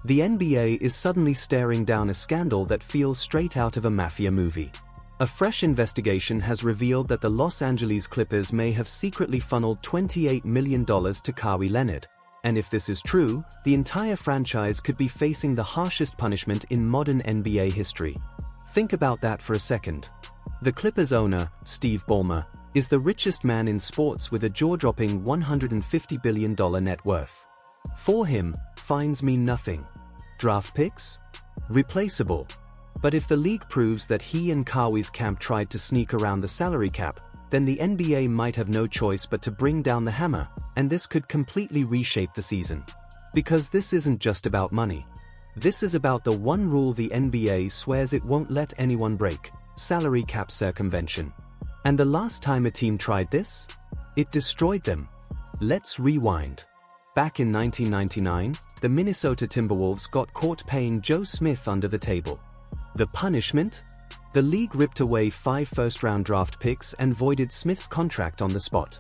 The NBA is suddenly staring down a scandal that feels straight out of a mafia movie. A fresh investigation has revealed that the Los Angeles Clippers may have secretly funneled $28 million to Kawhi Leonard, and if this is true, the entire franchise could be facing the harshest punishment in modern NBA history. Think about that for a second. The Clippers owner, Steve Ballmer, is the richest man in sports with a jaw-dropping $150 billion net worth. For him, fines mean nothing. Draft picks? Replaceable. But if the league proves that he and Kawhi's camp tried to sneak around the salary cap, then the NBA might have no choice but to bring down the hammer, and this could completely reshape the season. Because this isn't just about money. This is about the one rule the NBA swears it won't let anyone break: salary cap circumvention. And the last time a team tried this? It destroyed them. Let's rewind. Back in 1999, the Minnesota Timberwolves got caught paying Joe Smith under the table. The punishment? The league ripped away 5 first-round draft picks and voided Smith's contract on the spot.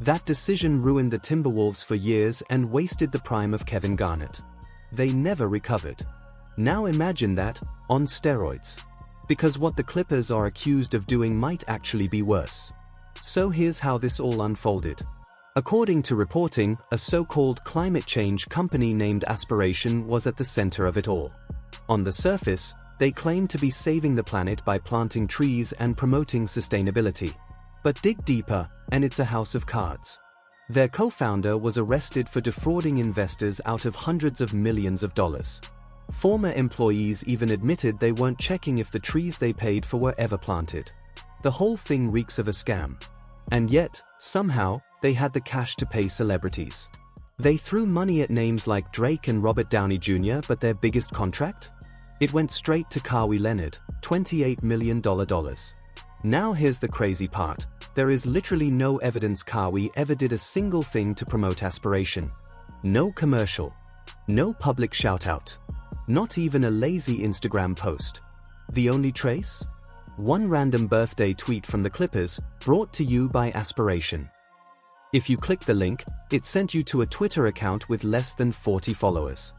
That decision ruined the Timberwolves for years and wasted the prime of Kevin Garnett. They never recovered. Now imagine that, on steroids. Because what the Clippers are accused of doing might actually be worse. So here's how this all unfolded. According to reporting, a so-called climate change company named Aspiration was at the center of it all. On the surface, they claim to be saving the planet by planting trees and promoting sustainability. But dig deeper, and it's a house of cards. Their co-founder was arrested for defrauding investors out of hundreds of millions of dollars. Former employees even admitted they weren't checking if the trees they paid for were ever planted. The whole thing reeks of a scam. And yet, somehow, they had the cash to pay celebrities. They threw money at names like Drake and Robert Downey Jr., but their biggest contract? It went straight to Kawhi Leonard, $28 million. Now here's the crazy part. There is literally no evidence Kawhi ever did a single thing to promote Aspiration. No commercial. No public shout-out. Not even a lazy Instagram post. The only trace? One random birthday tweet from the Clippers, brought to you by Aspiration. If you click the link, it sent you to a Twitter account with less than 40 followers.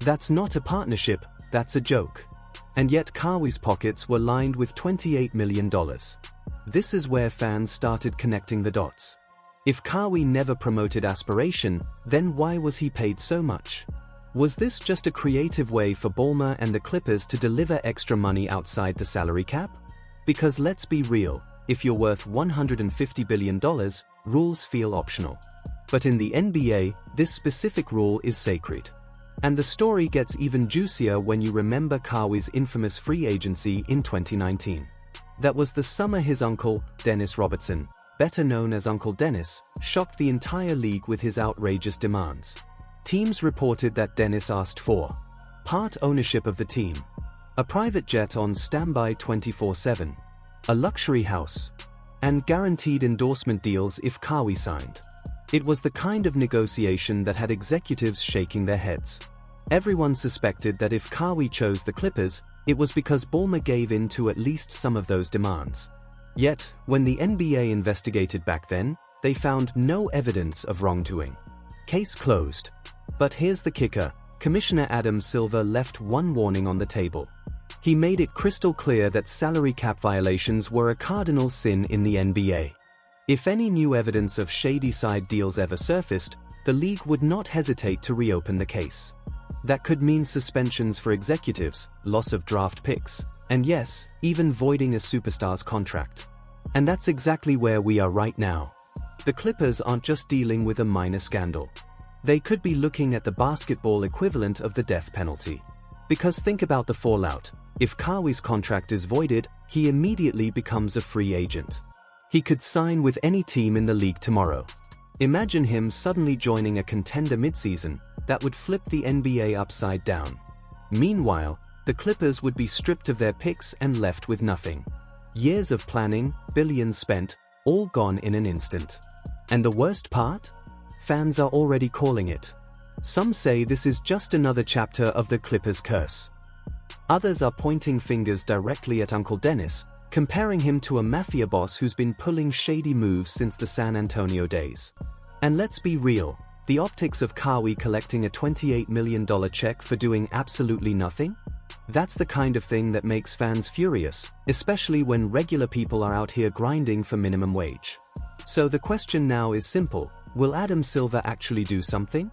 That's not a partnership, that's a joke. And yet Kawhi's pockets were lined with $28 million. This is where fans started connecting the dots. If Kawhi never promoted Aspiration, then why was he paid so much? Was this just a creative way for Ballmer and the Clippers to deliver extra money outside the salary cap? Because let's be real, if you're worth $150 billion, rules feel optional. But in the NBA, this specific rule is sacred. And the story gets even juicier when you remember Kawhi's infamous free agency in 2019. That was the summer his uncle, Dennis Robertson, better known as Uncle Dennis, shocked the entire league with his outrageous demands. Teams reported that Dennis asked for part ownership of the team, a private jet on standby 24/7, a luxury house, and guaranteed endorsement deals if Kawhi signed. It was the kind of negotiation that had executives shaking their heads. Everyone suspected that if Kawhi chose the Clippers, it was because Ballmer gave in to at least some of those demands. Yet, when the NBA investigated back then, they found no evidence of wrongdoing. Case closed. But here's the kicker: Commissioner Adam Silver left one warning on the table. He made it crystal clear that salary cap violations were a cardinal sin in the NBA. If any new evidence of shady side deals ever surfaced, the league would not hesitate to reopen the case. That could mean suspensions for executives, loss of draft picks, and yes, even voiding a superstar's contract. And that's exactly where we are right now. The Clippers aren't just dealing with a minor scandal. They could be looking at the basketball equivalent of the death penalty. Because think about the fallout. If Kawhi's contract is voided, he immediately becomes a free agent. He could sign with any team in the league tomorrow. Imagine him suddenly joining a contender midseason. That would flip the NBA upside down. Meanwhile, the Clippers would be stripped of their picks and left with nothing. Years of planning, billions spent, all gone in an instant. And the worst part? Fans are already calling it. Some say this is just another chapter of the Clippers' curse. Others are pointing fingers directly at Uncle Dennis, comparing him to a mafia boss who's been pulling shady moves since the San Antonio days. And let's be real, The optics of Kawhi collecting a $28 million check for doing absolutely nothing? That's the kind of thing that makes fans furious, especially when regular people are out here grinding for minimum wage. So the question now is simple: will Adam Silver actually do something?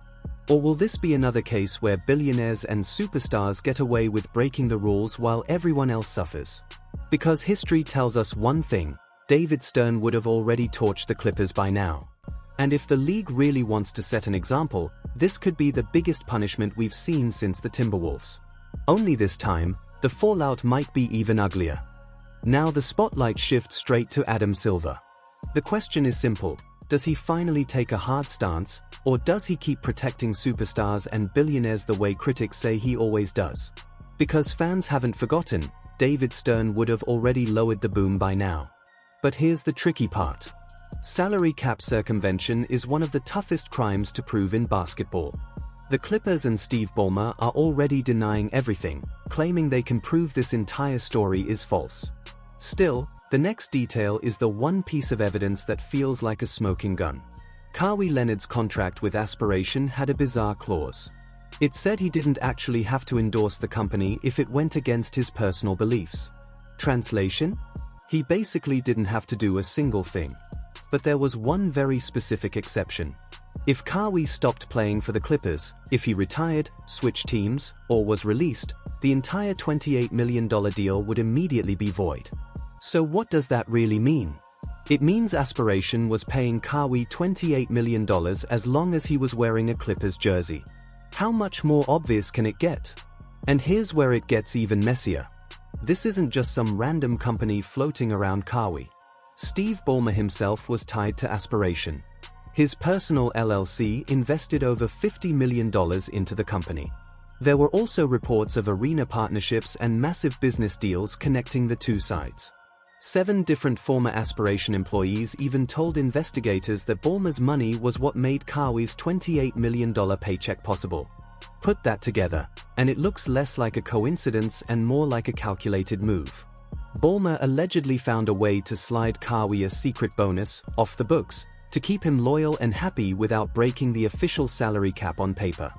Or will this be another case where billionaires and superstars get away with breaking the rules while everyone else suffers? Because history tells us one thing: David Stern would have already torched the Clippers by now. And if the league really wants to set an example, this could be the biggest punishment we've seen since the Timberwolves. Only this time, the fallout might be even uglier. Now the spotlight shifts straight to Adam Silver. The question is simple: does he finally take a hard stance, or does he keep protecting superstars and billionaires the way critics say he always does? Because fans haven't forgotten, David Stern would have already lowered the boom by now. But here's the tricky part. Salary cap circumvention is one of the toughest crimes to prove in basketball. The Clippers and Steve Ballmer are already denying everything, claiming they can prove this entire story is false. Still, the next detail is the one piece of evidence that feels like a smoking gun. Kawhi Leonard's contract with Aspiration had a bizarre clause. It said he didn't actually have to endorse the company if it went against his personal beliefs. Translation? He basically didn't have to do a single thing. But there was one very specific exception. If Kawhi stopped playing for the Clippers, if he retired, switched teams, or was released, the entire $28 million deal would immediately be void. So what does that really mean? It means Aspiration was paying Kawhi $28 million as long as he was wearing a Clippers jersey. How much more obvious can it get? And here's where it gets even messier. This isn't just some random company floating around Kawhi. Steve Ballmer himself was tied to Aspiration. His personal LLC invested over $50 million into the company. There were also reports of arena partnerships and massive business deals connecting the two sides. 7 different former Aspiration employees even told investigators that Ballmer's money was what made Kawhi's $28 million paycheck possible. Put that together, and it looks less like a coincidence and more like a calculated move. Ballmer allegedly found a way to slide Kawhi a secret bonus off the books to keep him loyal and happy without breaking the official salary cap on paper.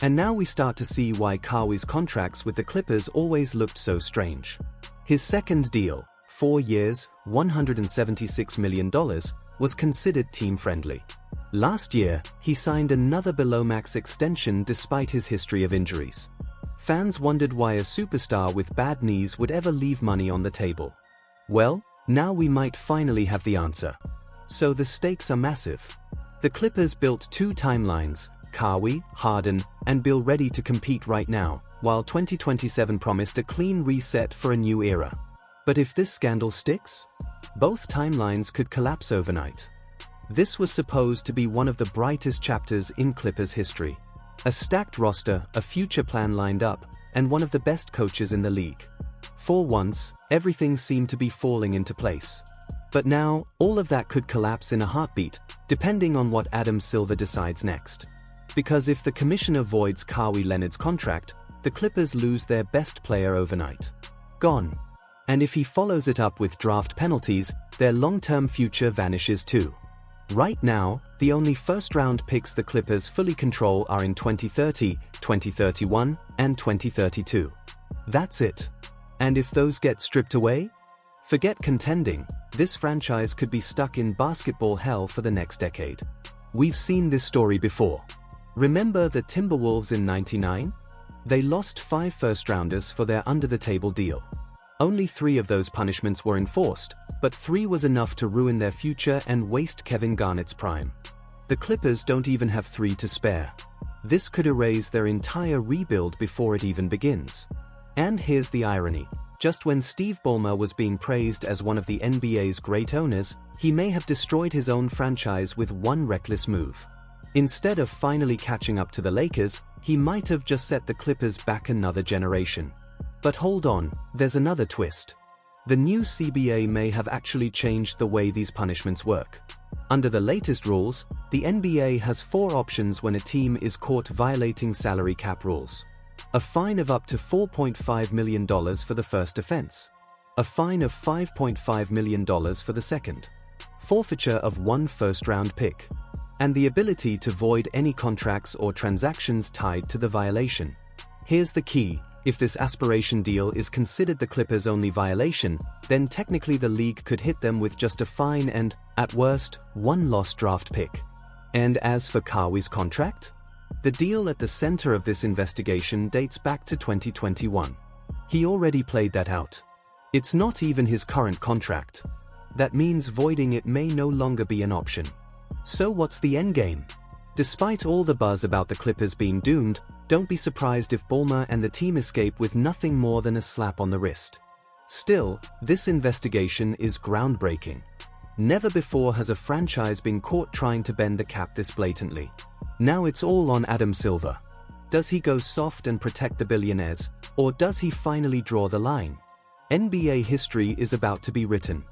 And now we start to see why Kawhi's contracts with the Clippers always looked so strange. His second deal, 4 years, $176 million, was considered team-friendly. Last year, he signed another below-max extension despite his history of injuries. Fans wondered why a superstar with bad knees would ever leave money on the table. Well, now we might finally have the answer. So the stakes are massive. The Clippers built 2 timelines, Kawhi, Harden, and Bill ready to compete right now, while 2027 promised a clean reset for a new era. But if this scandal sticks, both timelines could collapse overnight. This was supposed to be one of the brightest chapters in Clippers history. A stacked roster, a future plan lined up, and one of the best coaches in the league. For once, everything seemed to be falling into place. But now, all of that could collapse in a heartbeat, depending on what Adam Silver decides next. Because if the commissioner voids Kawhi Leonard's contract, the Clippers lose their best player overnight. Gone. And if he follows it up with draft penalties, their long-term future vanishes too. Right now, the only first-round picks the Clippers fully control are in 2030, 2031, and 2032. That's it. And if those get stripped away? Forget contending, this franchise could be stuck in basketball hell for the next decade. We've seen this story before. Remember the Timberwolves in '99? They lost 5 first-rounders for their under-the-table deal. Only 3 of those punishments were enforced, but 3 was enough to ruin their future and waste Kevin Garnett's prime. The Clippers don't even have 3 to spare. This could erase their entire rebuild before it even begins. And here's the irony. Just when Steve Ballmer was being praised as one of the NBA's great owners, he may have destroyed his own franchise with one reckless move. Instead of finally catching up to the Lakers, he might have just set the Clippers back another generation. But hold on, there's another twist. The new CBA may have actually changed the way these punishments work. Under the latest rules, the NBA has 4 options when a team is caught violating salary cap rules. A fine of up to $4.5 million for the first offense. A fine of $5.5 million for the second. Forfeiture of 1 first-round pick. and the ability to void any contracts or transactions tied to the violation. Here's the key: if this aspiration deal is considered the Clippers' only violation, then technically the league could hit them with just a fine and, at worst, one lost draft pick. And as for Kawhi's contract? The deal at the center of this investigation dates back to 2021. He already played that out. It's not even his current contract. That means voiding it may no longer be an option. So what's the endgame? Despite all the buzz about the Clippers being doomed, don't be surprised if Ballmer and the team escape with nothing more than a slap on the wrist. Still, this investigation is groundbreaking. Never before has a franchise been caught trying to bend the cap this blatantly. Now it's all on Adam Silver. Does he go soft and protect the billionaires, or does he finally draw the line? NBA history is about to be written.